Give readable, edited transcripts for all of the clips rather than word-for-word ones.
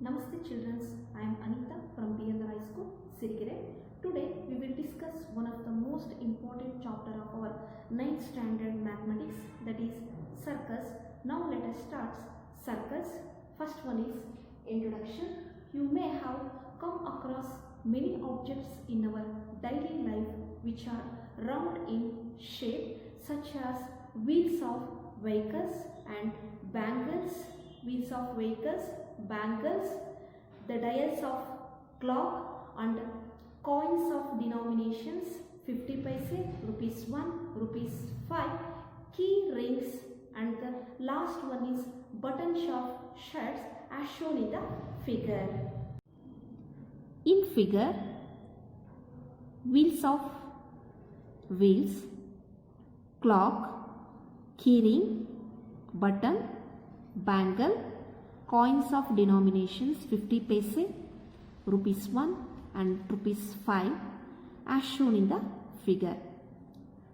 Namaste children, I am Anita from PNR High School, Sirikere. Today we will discuss one of the most important chapter of our 9th standard mathematics, that is circles. Now let us start circles. First one is introduction. You may have come across many objects in our daily life which are round in shape, such as wheels of vehicles and bangles, wheels of vehicles, bangles, the dials of clock and coins of denominations 50 paise, rupees 1, rupees 5, key rings, and the last one is buttons of shirts as shown in the figure. In figure, wheels of wheels, clock, keyring, button, bangle, coins of denominations 50 paise, rupees 1 and rupees 5 as shown in the figure.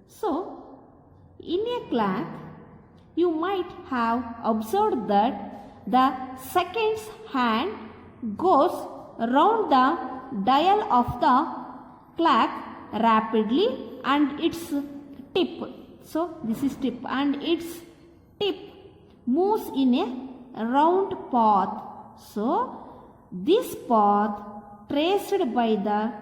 So, in a clock, you might have observed that the seconds hand goes round the dial of the clock rapidly and its tip. So, this is tip and its tip moves in a round path. So, this path traced by the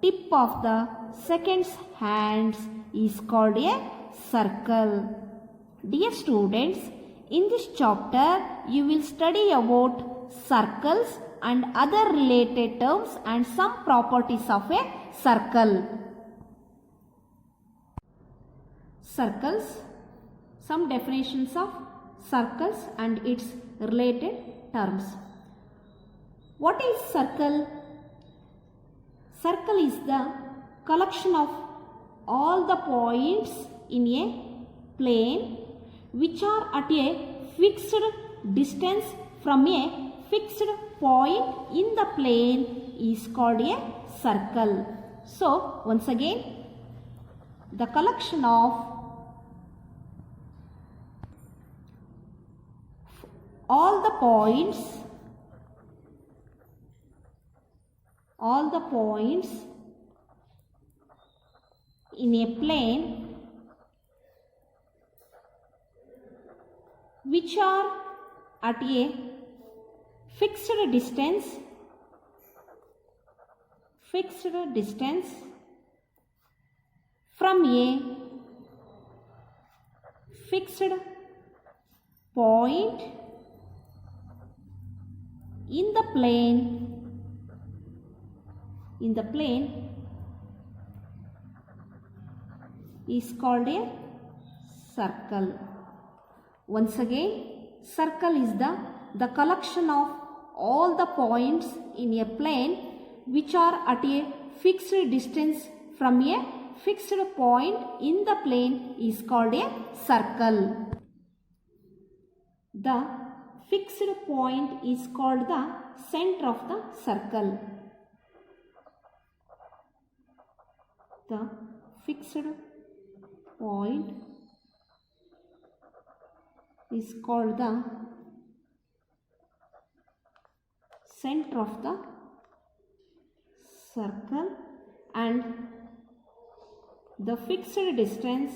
tip of the seconds hands is called a circle. Dear students, in this chapter you will study about circles and other related terms and some properties of a circle. Circles, some definitions of circles and its related terms. What is circle? Circle is the collection of all the points in a plane which are at a fixed distance from a fixed point in the plane is called a circle. So, once again, the collection of all the points in a plane which are at a fixed distance from a fixed point in the plane is called a circle. Once again, circle is the collection of all the points in a plane which are at a fixed distance from a fixed point in the plane is called a circle. The fixed point is called the center of the circle. The fixed point is called the center of the circle, and the fixed distance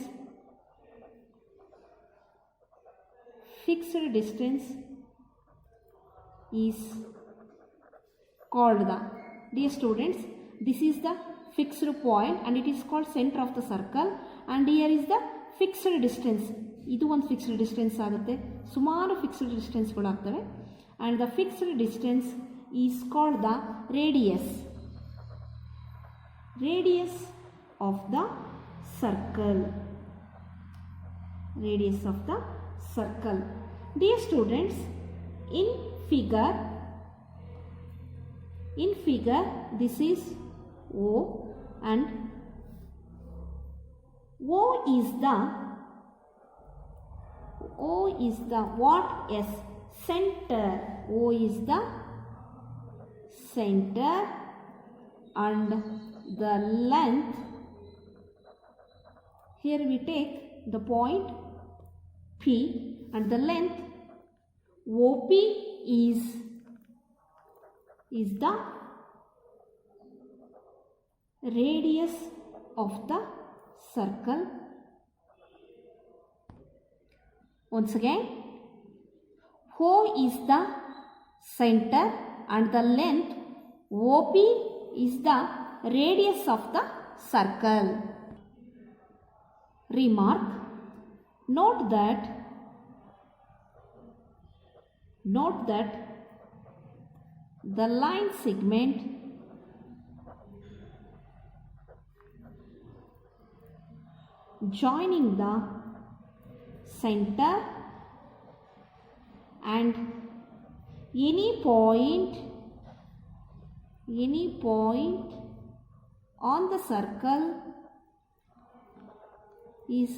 is called the, dear students, this is the fixed point and it is called center of the circle, and here is the fixed distance. ಇದು ಒಂದು fixed distance ಆಗುತ್ತೆ, ಸುಮಾರು fixed ಡಿಸ್ಟೆನ್ಸ್ಗಳಾಗ್ತವೆ, and the fixed distance is called the radius of the circle. Dear students, in figure this is O, and O is the what? Yes, center. O is the center, and the length, here we take the point P, and the length OP is is the radius of the circle. Once again, O is the center and the length OP is the radius of the circle. Remark, note that the line segment joining the center and any point on the circle is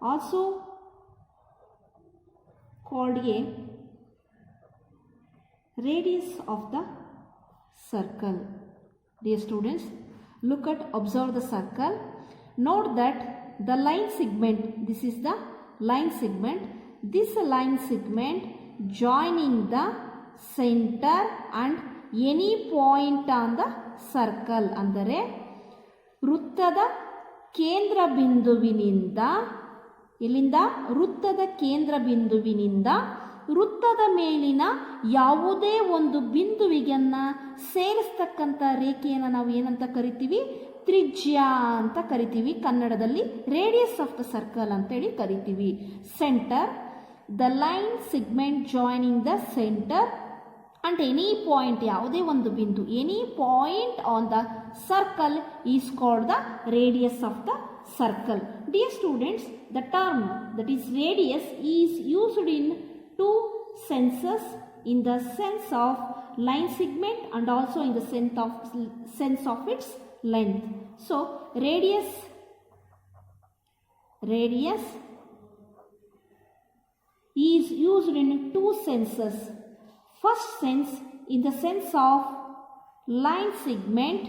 also called a radius of the circle. Dear students, observe the circle. Note that the line segment, this is the line segment, this line segment joining the center and any point on the circle ಅಂದರೆ ವೃತ್ತದ ಕೇಂದ್ರ ಬಿಂದುವಿನಿಂದ ವೃತ್ತದ ಕೇಂದ್ರ ಬಿಂದುವಿನಿಂದ ವೃತ್ತದ ಮೇಲಿನ ಯಾವುದೇ ಒಂದು ಬಿಂದುವಿಗನ್ನ ಸೇರಿಸ್ತಕ್ಕಂಥ ರೇಖೆಯನ್ನು ನಾವು ಏನಂತ ಕರಿತೀವಿ? ತ್ರಿಜ್ಯ ಅಂತ ಕರಿತೀವಿ. ಕನ್ನಡದಲ್ಲಿ ರೇಡಿಯಸ್ ಆಫ್ ದ ಸರ್ಕಲ್ ಅಂತೇಳಿ ಕರಿತೀವಿ. Centre, the line segment joining the centre and any point, ಯಾವುದೇ ಒಂದು ಬಿಂದು, any point on the circle is called the radius of the circle. Dear students, the term that is radius is used in two senses, in the sense of line segment and also in the sense of its length. So radius is used in two senses. First sense, in the sense of line segment,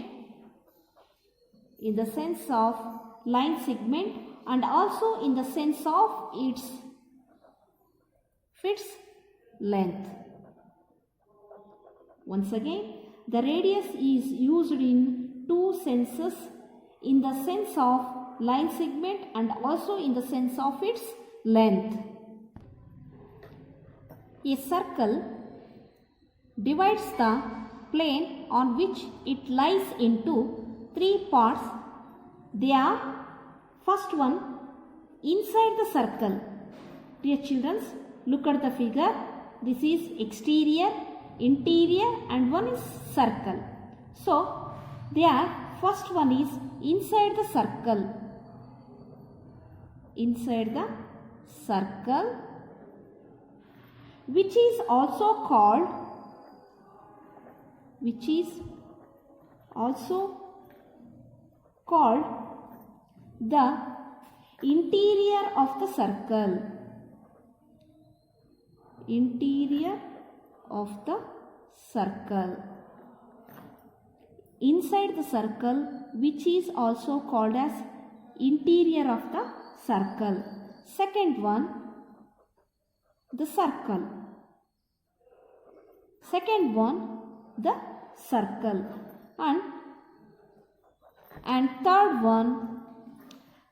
and also in the sense of its length. Once again, the radius is used in two senses, in the sense of line segment and also in the sense of its length. A circle divides the plane on which it lies into three parts. They are, first one, inside the circle. Dear children, look at the figure. This is exterior, interior and one is circle. So there, first one is inside the circle. Which is also called the interior of the circle. Inside the circle, which is also called as interior of the circle. Second one, the circle. Second one, the circle. And third one,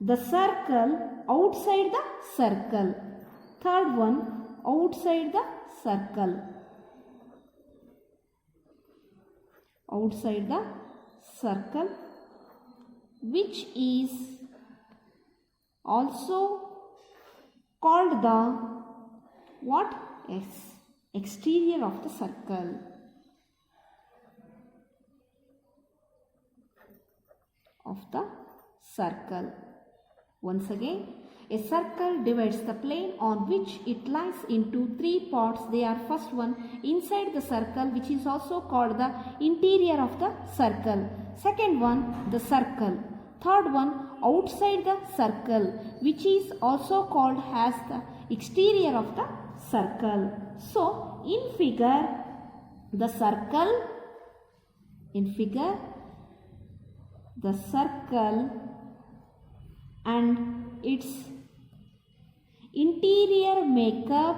the circle outside the circle. Third one, outside the circle. Outside the circle, which is also called the what? Exterior of the circle. Once again, a circle divides the plane on which it lies into three parts. They are, first one, inside the circle, which is also called the interior of the circle. Second one, the circle. Third one, outside the circle, which is also called as the exterior of the circle. So in figure, the circle and its interior makeup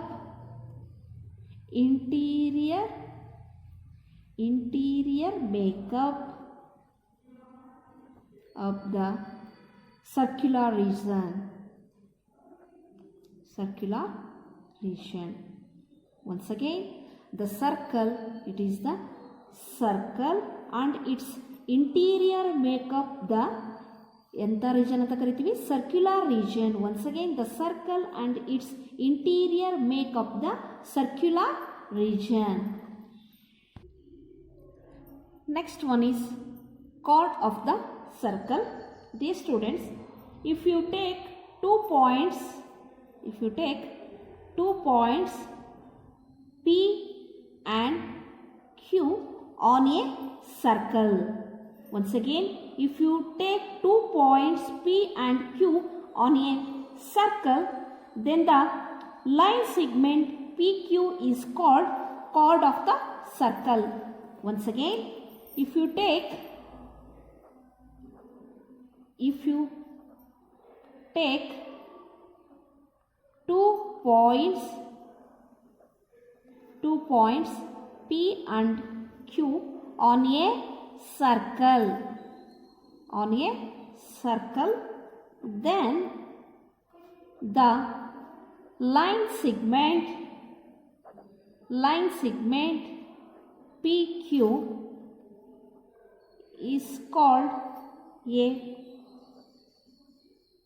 interior makeup of the circular region. Circular region. Once again, the circle, it is the circle and its interior makeup the ಎಂಥ region ಅಂತ ಕರಿತೀವಿ, circular region. Once again the circle and it's interior make up the circular region. Next one is chord of the circle. Dear students, if you take 2 points P and Q on a circle. Once again, if you take 2 points P and Q on a circle, then the line segment PQ is called chord of the circle. Once again, if you take 2 points P and Q on a circle, then the line segment PQ is called a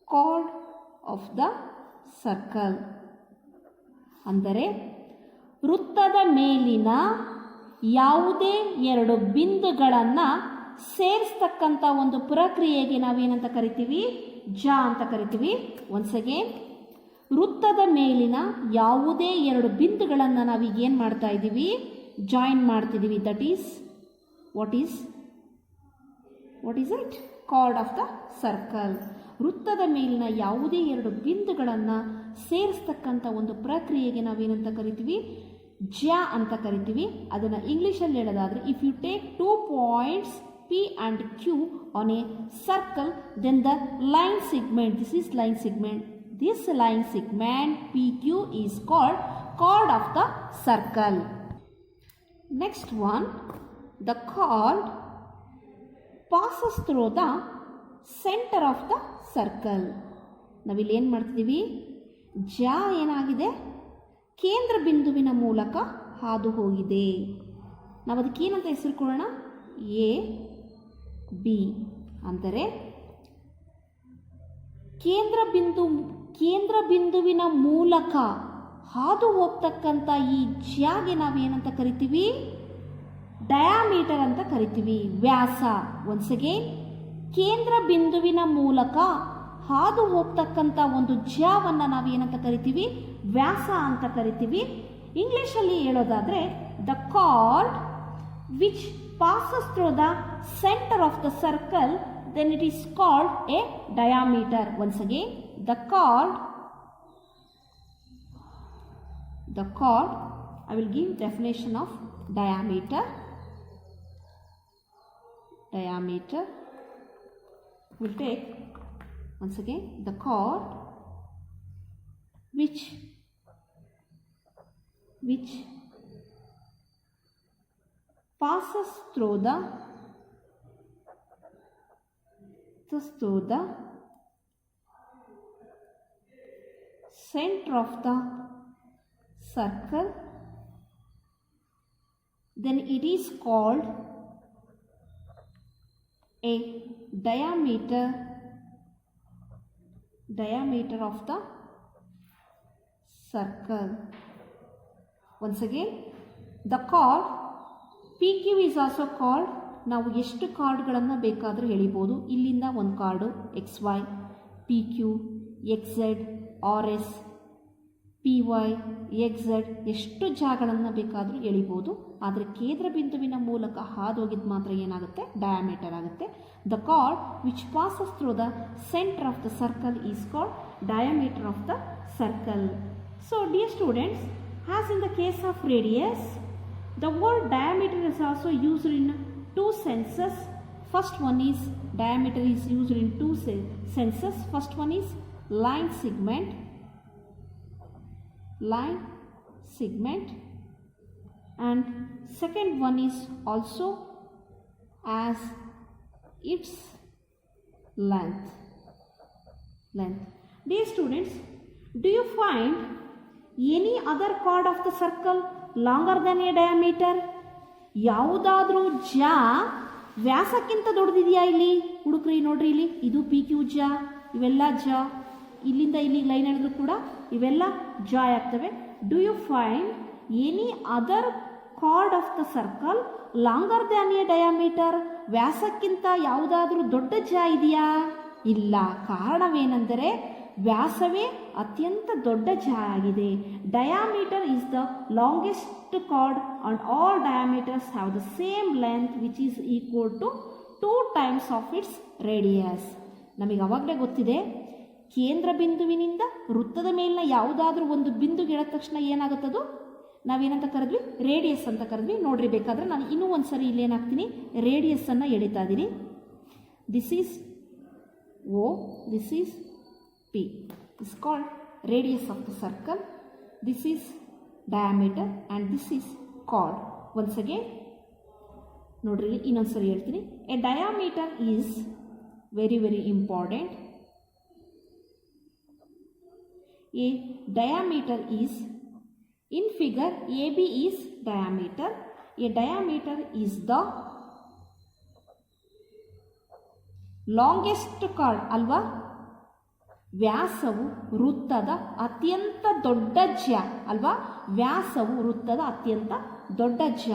chord of the circle. ಅಂದರೆ ವೃತ್ತದ ಮೇಲಿನ ಯಾವುದೇ 2 ಬಿಂದುಗಳನ್ನು ಸೇರಿಸ್ತಕ್ಕಂಥ ಒಂದು ಪ್ರಕ್ರಿಯೆಗೆ ನಾವೇನಂತ ಕರಿತೀವಿ, ಜಾ ಅಂತ ಕರಿತೀವಿ. ಒನ್ಸ್ ಅಗೇನ್, ವೃತ್ತದ ಮೇಲಿನ ಯಾವುದೇ 2 ಬಿಂದುಗಳನ್ನು ನಾವೀಗ ಏನು ಮಾಡ್ತಾ ಇದ್ದೀವಿ, ಜಾಯಿನ್ ಮಾಡ್ತಿದ್ದೀವಿ. That is what is it? Card of the circle. ವೃತ್ತದ ಮೇಲಿನ ಯಾವುದೇ 2 ಬಿಂದುಗಳನ್ನು ಸೇರಿಸ್ತಕ್ಕಂಥ ಒಂದು ಪ್ರಕ್ರಿಯೆಗೆ ನಾವೇನಂತ ಕರಿತೀವಿ, ಜ್ಯಾ ಅಂತ ಕರಿತೀವಿ. ಅದನ್ನು ಇಂಗ್ಲೀಷಲ್ಲಿ ಹೇಳೋದಾದರೆ, if you take 2 points P and Q on a circle, then the line segment, this line segment PQ is called chord of the circle. Next one, the chord passes through the center of the circle. ನಾವಿಲ್ಲಿ ಏನು ಮಾಡ್ತಿದ್ದೀವಿ, ಜಾ ಏನಾಗಿದೆ, ಕೇಂದ್ರ ಬಿಂದುವಿನ ಮೂಲಕ ಹಾದು ಹೋಗಿದೆ. ನಾವು ಅದಕ್ಕೆ ಏನಂತ ಹೆಸರು ಕೊಡೋಣ, ಎ ಬಿ. ಅಂದರೆ ಕೇಂದ್ರ ಬಿಂದುವಿನ ಮೂಲಕ ಹಾದು ಹೋಗ್ತಕ್ಕಂಥ ಈ ಜ್ಯಾಗೆ ನಾವೇನಂತ ಕರಿತೀವಿ, ಡಯಾಮೀಟರ್ ಅಂತ ಕರಿತೀವಿ, ವ್ಯಾಸ. ಒನ್ಸ್ ಅಗೇನ್, ಕೇಂದ್ರ ಬಿಂದುವಿನ ಮೂಲಕ ಹಾದು ಹೋಗ್ತಕ್ಕಂಥ ಒಂದು ಜ್ಯಾವನ್ನು ನಾವೇನಂತ ಕರಿತೀವಿ, ವ್ಯಾಸ ಅಂತ ಕರಿತೀವಿ. ಇಂಗ್ಲಿಷಲ್ಲಿ ಹೇಳೋದಾದರೆ, the card which passes through the center of the circle, then it is called a diameter. Once again, the chord, I will give definition of diameter. We'll take once again the chord which passes through the center of the circle, then it is called a diameter of the circle. Once again, the chord PQ is also called, ನಾವು ಎಷ್ಟು ಕಾರ್ಡ್ಗಳನ್ನು ಬೇಕಾದರೂ ಎಳಿಬೋದು. ಇಲ್ಲಿಂದ ಒಂದು card XY, PQ, XZ, RS, PY, XZ, ಎಷ್ಟು ಜಾಗಗಳನ್ನು ಬೇಕಾದರೂ ಎಳಿಬೋದು. ಆದರೆ ಕೇಂದ್ರ ಬಿಂದುವಿನ ಮೂಲಕ ಹಾದೋಗಿದ್ದು ಮಾತ್ರ ಏನಾಗುತ್ತೆ, ಡಯಾಮೀಟರ್ ಆಗುತ್ತೆ. The card which passes through the centre of the circle is called diameter of the circle. So dear students, as in the case of radius, the word diameter is also used in 2 senses. First one is, diameter is used in 2 senses. First one is line segment. and second one is also as its length. Dear students, do you find any other chord of the circle longer than a diameter? ಯಾವುದಾದ್ರೂ ಜ ವ್ಯಾಸಕ್ಕಿಂತ ದೊಡ್ಡದಿದೆಯಾ ಇಲ್ಲಿ? ಹುಡುಕ್ರಿ, ನೋಡ್ರಿ ಇಲ್ಲಿ ಇದು P Q ಜ, ಇವೆಲ್ಲ ಜ, ಇಲ್ಲಿಂದ ಇಲ್ಲಿಗೆ ಲೈನ್ ಎಳೆದ್ರು ಕೂಡ ಇವೆಲ್ಲ ಜ ಆಗ್ತವೆ. Do you find any other chord of the circle longer than a diameter? ವ್ಯಾಸಕ್ಕಿಂತ ಯಾವುದಾದ್ರೂ ದೊಡ್ಡ ಜ ಇದೆಯಾ? ಇಲ್ಲ. ಕಾರಣವೇನೆಂದರೆ ವ್ಯಾಸವೇ ಅತ್ಯಂತ ದೊಡ್ಡ ಜ ಆಗಿದೆ. Diameter is the longest chord and all diameters have the same length which is equal to 2 times of its radius. ನಮಗೆ ಅವಾಗಲೇ ಗೊತ್ತಿದೆ, ಕೇಂದ್ರ ಬಿಂದುವಿನಿಂದ ವೃತ್ತದ ಮೇಲಿನ ಯಾವುದಾದ್ರೂ ಒಂದು ಬಿಂದುಗೆ ಎಳೆದ ತಕ್ಷಣ ಏನಾಗುತ್ತದು ನಾವೇನಂತ ಕರೆದ್ವಿ? ರೇಡಿಯಸ್ ಅಂತ ಕರೆದ್ವಿ. ನೋಡ್ರಿ, ಬೇಕಾದರೆ ನಾನು ಇನ್ನೂ ಒಂದು ಸರಿ ಇಲ್ಲೇನಾಗ್ತೀನಿ, ರೇಡಿಯಸ್ಸನ್ನು ಎಳಿತಾ ಇದ್ದೀನಿ. This is O, this is P. This is called radius of the circle. This is diameter and this is chord. Once again, ನೋಡ್ರಿ ಇನ್ನೊಂದು ಸರಿ ಹೇಳ್ತೀನಿ. A diameter is very very important. A diameter is, in figure AB is diameter. A diameter is the longest card ಅಲ್ವಾ? ವ್ಯಾಸವು ವೃತ್ತದ ಅತ್ಯಂತ ದೊಡ್ಡ ಜ ಅಲ್ವಾ? ವ್ಯಾಸವು ವೃತ್ತದ ಅತ್ಯಂತ ದೊಡ್ಡ ಜ,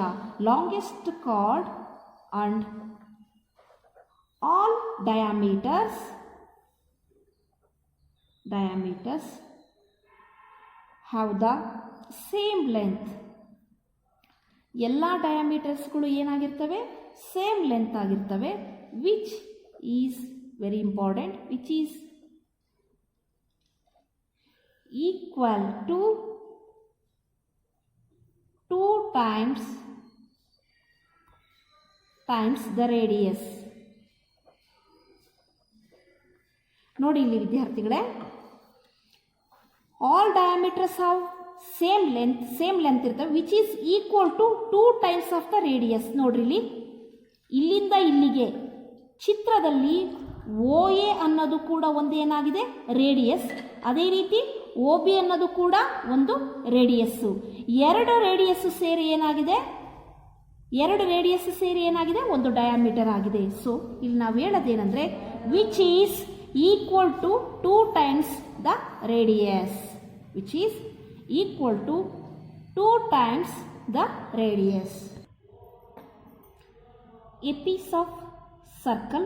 longest chord and all diameters have the same length. ಎಲ್ಲ ಡಯಾಮೀಟರ್ಸ್ಗಳು ಏನಾಗಿರ್ತವೆ? ಸೇಮ್ ಲೆಂತ್ ಆಗಿರ್ತವೆ. Which is very important, which is equal to 2 times the radius. ನೋಡಿ ಇಲ್ಲಿ ವಿದ್ಯಾರ್ಥಿಗಳೇ, all diameters have same length ಇರ್ತವೆ, which is equal to 2 times of the radius. ನೋಡ್ರಿ ಇಲ್ಲಿ, ಇಲ್ಲಿಂದ ಇಲ್ಲಿಗೆ ಚಿತ್ರದಲ್ಲಿ ಓ ಎ ಅನ್ನೋದು ಕೂಡ ಒಂದು ಏನಾಗಿದೆ? ರೇಡಿಯಸ್. ಅದೇ ರೀತಿ ಓ ಬಿ ಅನ್ನೋದು ಕೂಡ ಒಂದು ರೇಡಿಯಸ್ಸು. ಎರಡು ರೇಡಿಯಸ್ ಸೇರಿ ಏನಾಗಿದೆ? ಒಂದು ಡಯಾಮೀಟರ್ ಆಗಿದೆ. ಸೊ ಇಲ್ಲಿ ನಾವು ಹೇಳೋದೇನೆಂದರೆ which is equal to 2 times the radius. Which is equal to 2 times the radius. A piece of circle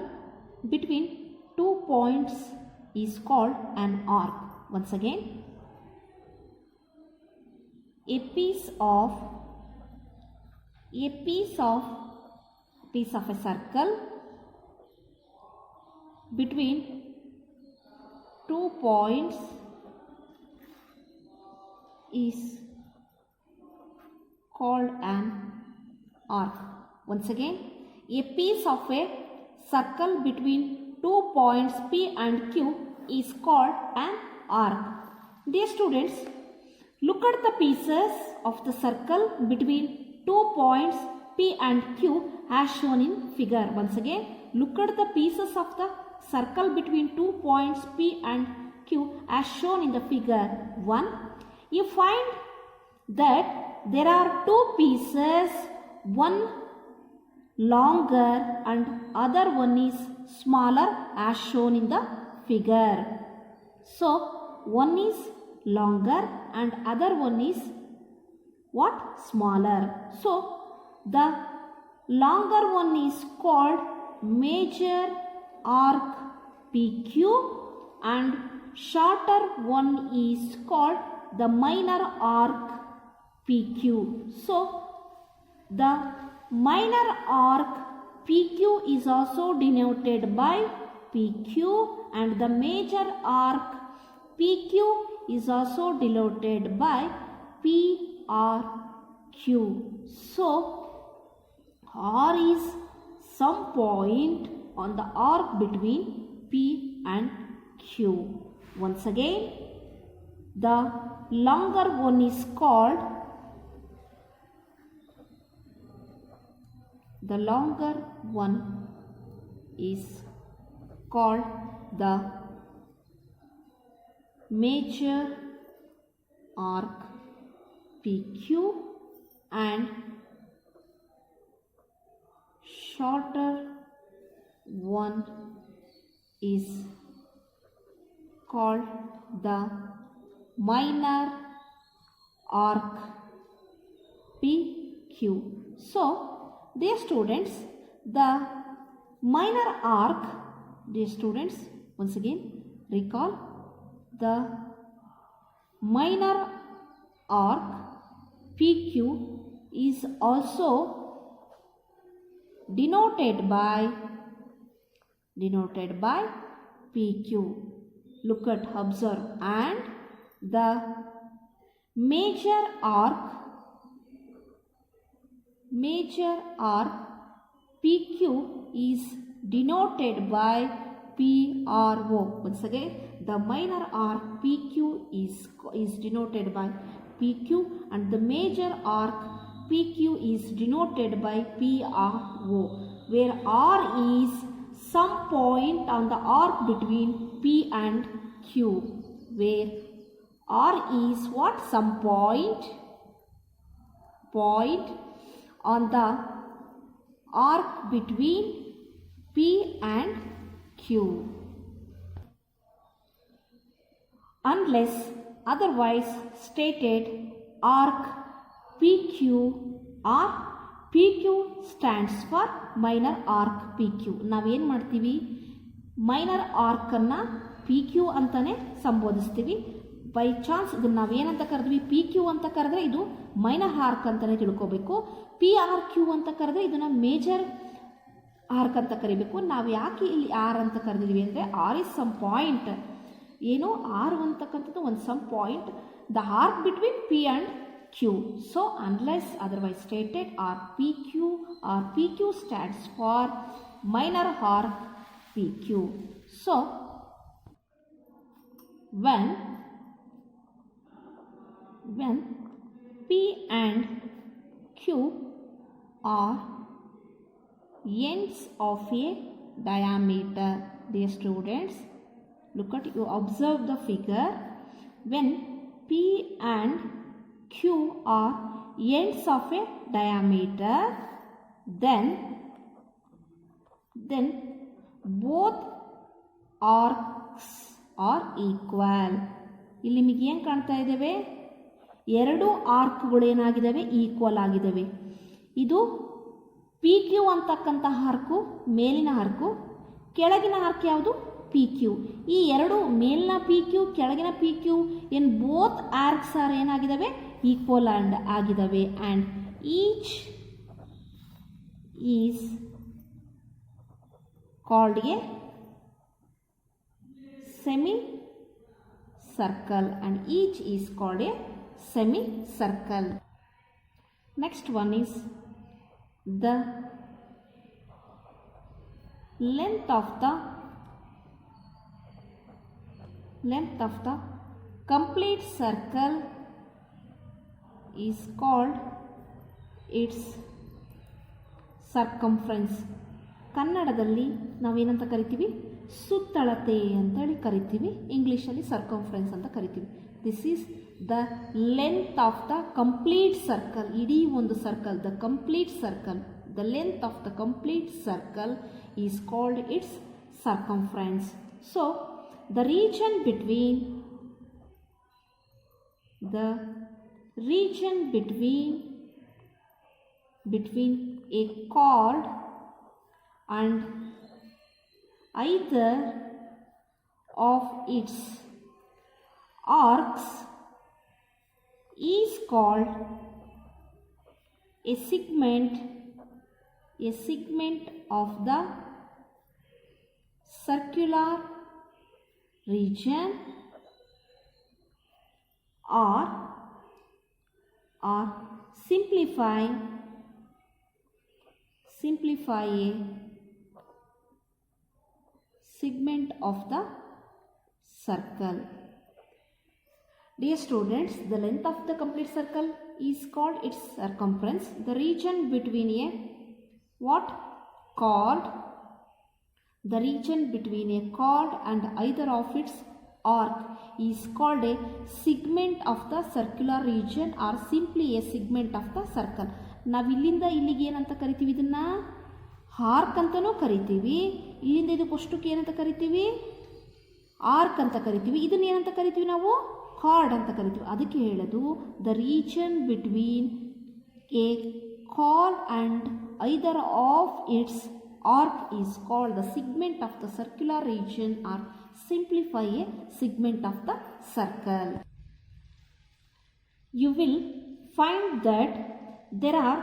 between 2 points is called an arc. Once again, a piece of a circle between 2 points is called an arc. Once again, a piece of a circle between 2 points P and Q is called an arc. Dear students, look at the pieces of the circle between 2 points P and Q as shown in figure. Once again, look at the pieces of the circle between 2 points P and Q as shown in the figure 1. You find that there are 2 pieces, one longer and other one is smaller as shown in the figure. So one is longer and other one is what? Smaller. So the longer one is called major arc PQ and shorter one is called the minor arc PQ. So the minor arc PQ is also denoted by PQ and the major arc PQ is also denoted by PRQ. So R is some point on the arc between P and Q. Once again, the longer one is called The longer one is called the major arc PQ and shorter one is called the minor arc PQ. So, dear students, the minor arc, dear students, once again recall, the minor arc PQ is also denoted by PQ. Look at, observe, and the major arc PQ is denoted by PRO. Once again, the minor arc PQ is denoted by PQ and the major arc PQ is denoted by PRO, where R is some point on the arc between P and Q, where R is what? Some point on the arc between P and Q. Unless otherwise stated, arc PQ or PQ stands for minor arc PQ. ನಾವೇನು ಮಾಡ್ತೀವಿ, minor ಆರ್ಕನ್ನು PQ ಅಂತಾನೆ ಸಂಬೋಧಿಸ್ತೀವಿ. By chance ಇದನ್ನು ನಾವೇನಂತ ಕರೆದ್ವಿ, PQ ಅಂತ ಕರೆದ್ರೆ ಇದು minor arc ಅಂತಲೇ ತಿಳ್ಕೋಬೇಕು. PRQ ಅಂತ ಕರೆದ್ರೆ ಇದನ್ನು ಮೇಜರ್ ಆರ್ಕ್ ಅಂತ ಕರಿಬೇಕು. ನಾವು ಯಾಕೆ ಇಲ್ಲಿ ಆರ್ ಅಂತ ಕರೆದಿದ್ವಿ ಅಂದರೆ, ಆರ್ ಇಸ್ ಸಮ್ ಪಾಯಿಂಟ್, ಏನು ಆರ್ ಅಂತಕ್ಕಂಥದ್ದು ಒಂದು some point, the arc between P and Q. So, unless otherwise stated, or PQ stands for minor arc PQ. So, when P and Q are ends of a diameter, dear students, look at, you observe the figure. When P and Q are ends of a diameter, then both arcs are equal. ಇಲ್ಲಿ ನಿಮಗೆ ಏನು ಕಾಣ್ತಾ ಇದ್ದೇವೆ, ಎರಡು ಆರ್ಕ್ಗಳು ಏನಾಗಿದ್ದಾವೆ, equal ಆಗಿದ್ದಾವೆ. ಇದು PQ ಅಂತಕ್ಕಂಥ arc ಮೇಲಿನ ಆರ್ಕು, ಕೆಳಗಿನ ಆರ್ಕ್ ಯಾವುದು, PQ. ಈ ಎರಡು ಮೇಲಿನ PQ ಕೆಳಗಿನ PQ in both arcs are ಏನಾಗಿದ್ದಾವೆ, ಈಕ್ವಲ್ ಆ್ಯಂಡ್ ಆಗಿದ್ದಾವೆ. And each is called a semi circle, and each is called a semicircle. Next one is the length of the complete circle is called its circumference. ಕನ್ನಡದಲ್ಲಿ ನಾವೇನಂತ ಕರಿತೀವಿ, ಸುತ್ತಳತೆ ಅಂತೇಳಿ ಕರಿತೀವಿ, ಇಂಗ್ಲೀಷಲ್ಲಿ circumference ಅಂತ ಕರಿತೀವಿ. This is the length of the complete circle. ಇಡೀ ಒಂದು circle, the complete circle, the length of the complete circle is called it's circumference. So the region between a chord and either of its arcs is called a segment of the circular region, or simplify a segment of the circle. Dear students, the length of the complete circle is called its circumference. The region between a what? Chord. The region between a chord and either of its arc is called a segment of the circular region or simply a segment of the circle. ನಾವು ಇಲ್ಲಿಂದ ಇಲ್ಲಿಗೆ ಏನಂತ ಕರಿತೀವಿ? ಇದನ್ನ arc ಅಂತಲೂ ಕರಿತೀವಿ. ಇಲ್ಲಿಂದ ಇದು ಪುಷ್ಟಕ್ಕೆ ಏನಂತ ಕರಿತೀವಿ? ಆರ್ಕ್ ಅಂತ ಕರಿತೀವಿ. ಇದನ್ನ ಏನಂತ ಕರಿತೀವಿ ನಾವು? ಕಾರ್ಡ್ ಅಂತ ಕರಿತೀವಿ. ಅದಕ್ಕೆ ಹೇಳೋದು the region between A card and either of it's arc is called the segment of the circular region or simplify a segment of the circle. You will find that there are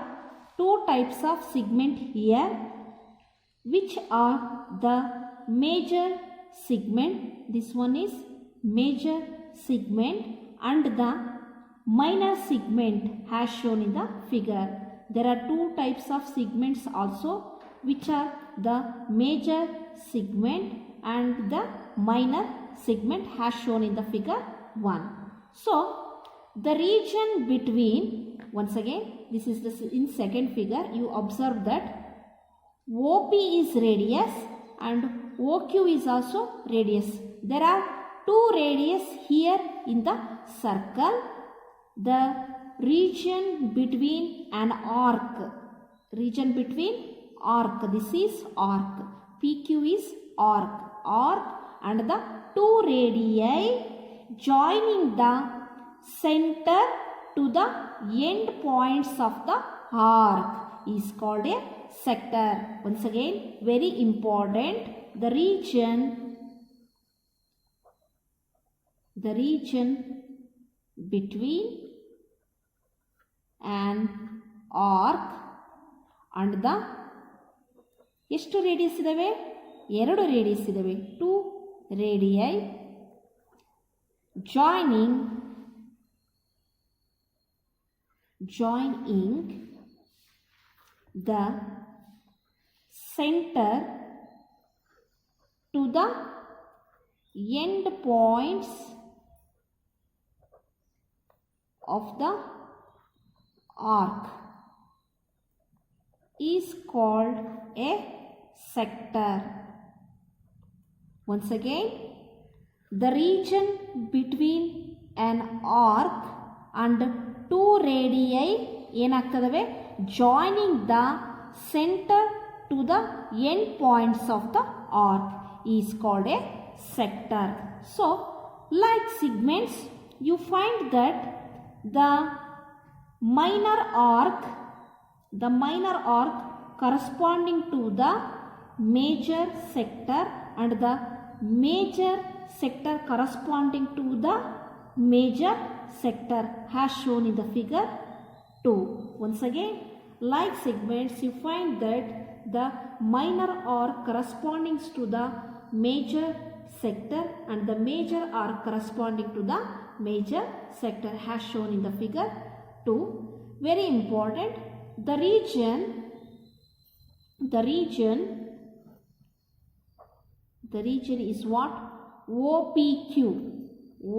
two types of segment here, which are the major segment. This one is major segment and the minor segment as shown in the figure. There are two types of segments also, which are the major segment and the minor segment as shown in the figure 1. So, the region between, once again, this is the in second figure, you observe that OP is radius and OQ is also radius. There are two radius here in the circle. The region between an arc, region between arc, this is arc, PQ is arc, and the two radii joining the center to the end points of the arc is called a sector. Once again, very important, the region between an arc and the ಎಷ್ಟು radius ಇದ್ದಾವೆ? ಎರಡು radius ಇದ್ದಾವೆ. Two radii joining the centre to the end points of the arc is called a sector. Once again, the region between an arc and two radii ಏನಾಗ್ತದವೆ? joining the center to the end points of the arc is called a sector. So, like segments, you find that the minor arc corresponding to the major sector and the major sector corresponding to the major sector as shown in the figure 2. Once again, like segments, you find that the minor arc corresponding to the major sector and the major arc corresponding to the major sector as shown in the figure 2. Very important, the region is what? OPQ.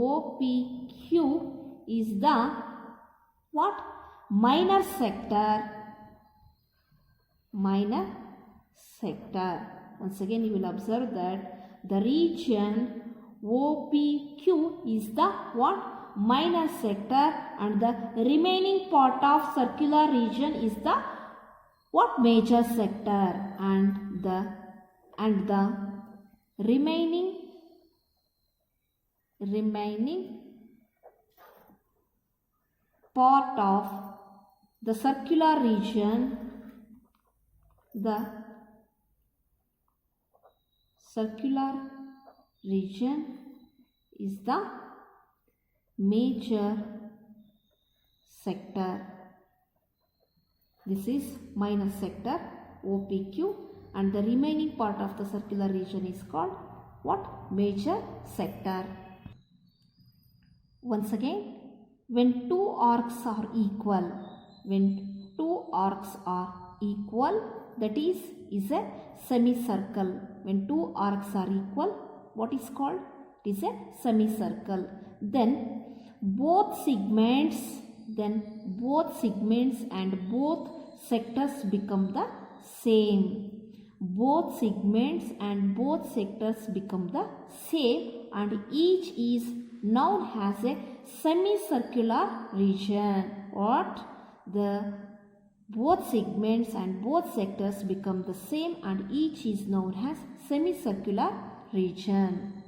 OPQ is the what? Minor sector. Once again, you will observe that the region OPQ is the what? Minor sector, and the remaining part of circular region is the what? Major sector, and the remaining part of the circular region, is the major sector. This is minor sector OPQ, and the remaining part of the circular region is called what? Major sector. Once again, when two arcs are equal, that is a semicircle. When two arcs are equal, what is called? It is a semicircle. Then both segments and both sectors become the same. Both segments and both sectors become the same, and each is known as a semicircular region. What? Both segments and both sectors become the same, and each is known as semicircular region.